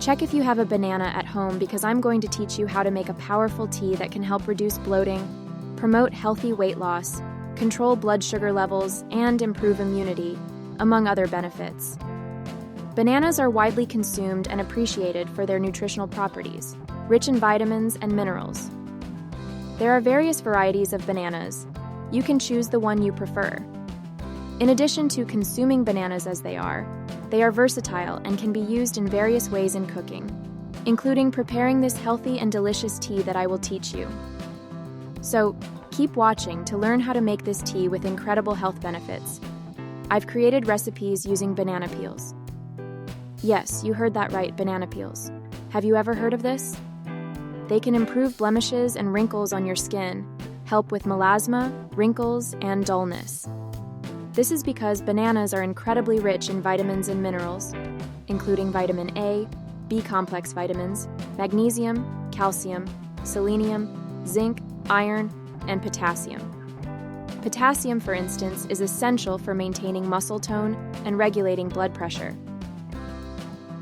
Check if you have a banana at home because I'm going to teach you how to make a powerful tea that can help reduce bloating, promote healthy weight loss, control blood sugar levels, and improve immunity, among other benefits. Bananas are widely consumed and appreciated for their nutritional properties, rich in vitamins and minerals. There are various varieties of bananas. You can choose the one you prefer. In addition to consuming bananas as they are versatile and can be used in various ways in cooking, including preparing this healthy and delicious tea that I will teach you. So, keep watching to learn how to make this tea with incredible health benefits. I've created recipes using banana peels. Yes, you heard that right, banana peels. Have you ever heard of this? They can improve blemishes and wrinkles on your skin, help with melasma, wrinkles, and dullness. This is because bananas are incredibly rich in vitamins and minerals, including vitamin A, B-complex vitamins, magnesium, calcium, selenium, zinc, iron, and potassium. Potassium, for instance, is essential for maintaining muscle tone and regulating blood pressure.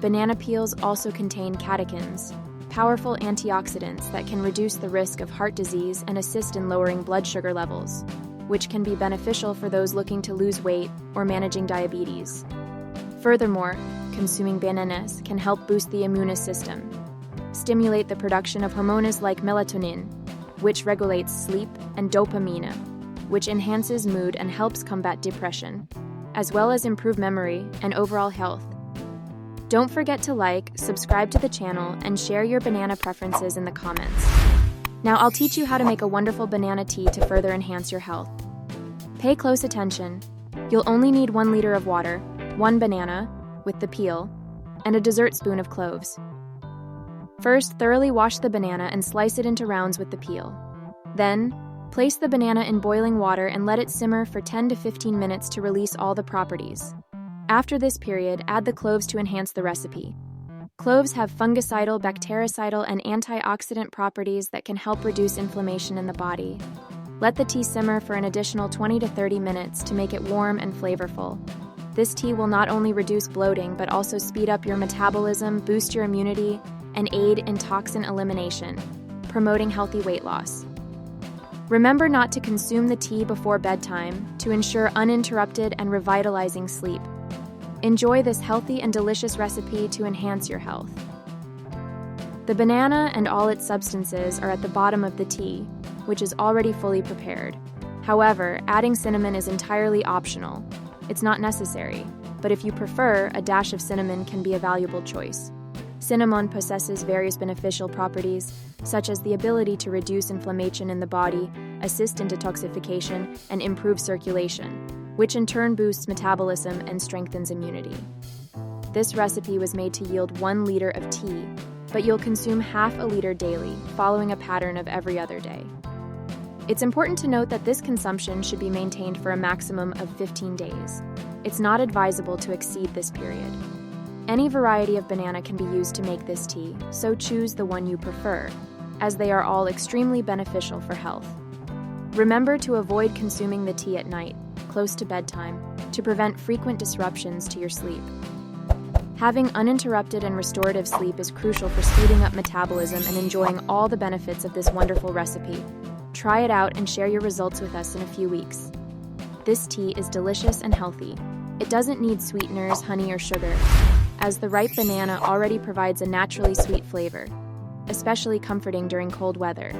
Banana peels also contain catechins, powerful antioxidants that can reduce the risk of heart disease and assist in lowering blood sugar levels, which can be beneficial for those looking to lose weight or managing diabetes. Furthermore, consuming bananas can help boost the immune system, stimulate the production of hormones like melatonin, which regulates sleep, and dopamine, which enhances mood and helps combat depression, as well as improve memory and overall health. Don't forget to like, subscribe to the channel, and share your banana preferences in the comments. Now I'll teach you how to make a wonderful banana tea to further enhance your health. Pay close attention. You'll only need 1 liter of water, 1 banana, with the peel, and a dessert spoon of cloves. First, thoroughly wash the banana and slice it into rounds with the peel. Then, place the banana in boiling water and let it simmer for 10 to 15 minutes to release all the properties. After this period, add the cloves to enhance the recipe. Cloves have fungicidal, bactericidal, and antioxidant properties that can help reduce inflammation in the body. Let the tea simmer for an additional 20 to 30 minutes to make it warm and flavorful. This tea will not only reduce bloating, but also speed up your metabolism, boost your immunity, and aid in toxin elimination, promoting healthy weight loss. Remember not to consume the tea before bedtime to ensure uninterrupted and revitalizing sleep. Enjoy this healthy and delicious recipe to enhance your health. The banana and all its substances are at the bottom of the tea, which is already fully prepared. However, adding cinnamon is entirely optional. It's not necessary, but if you prefer, a dash of cinnamon can be a valuable choice. Cinnamon possesses various beneficial properties, such as the ability to reduce inflammation in the body, assist in detoxification, and improve circulation, which in turn boosts metabolism and strengthens immunity. This recipe was made to yield 1 liter of tea, but you'll consume half a liter daily, following a pattern of every other day. It's important to note that this consumption should be maintained for a maximum of 15 days. It's not advisable to exceed this period. Any variety of banana can be used to make this tea, so choose the one you prefer, as they are all extremely beneficial for health. Remember to avoid consuming the tea at night, close to bedtime, to prevent frequent disruptions to your sleep. Having uninterrupted and restorative sleep is crucial for speeding up metabolism and enjoying all the benefits of this wonderful recipe. Try it out and share your results with us in a few weeks. This tea is delicious and healthy. It doesn't need sweeteners, honey, or sugar, as the ripe banana already provides a naturally sweet flavor, especially comforting during cold weather.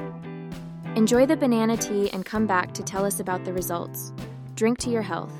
Enjoy the banana tea and come back to tell us about the results. Drink to your health.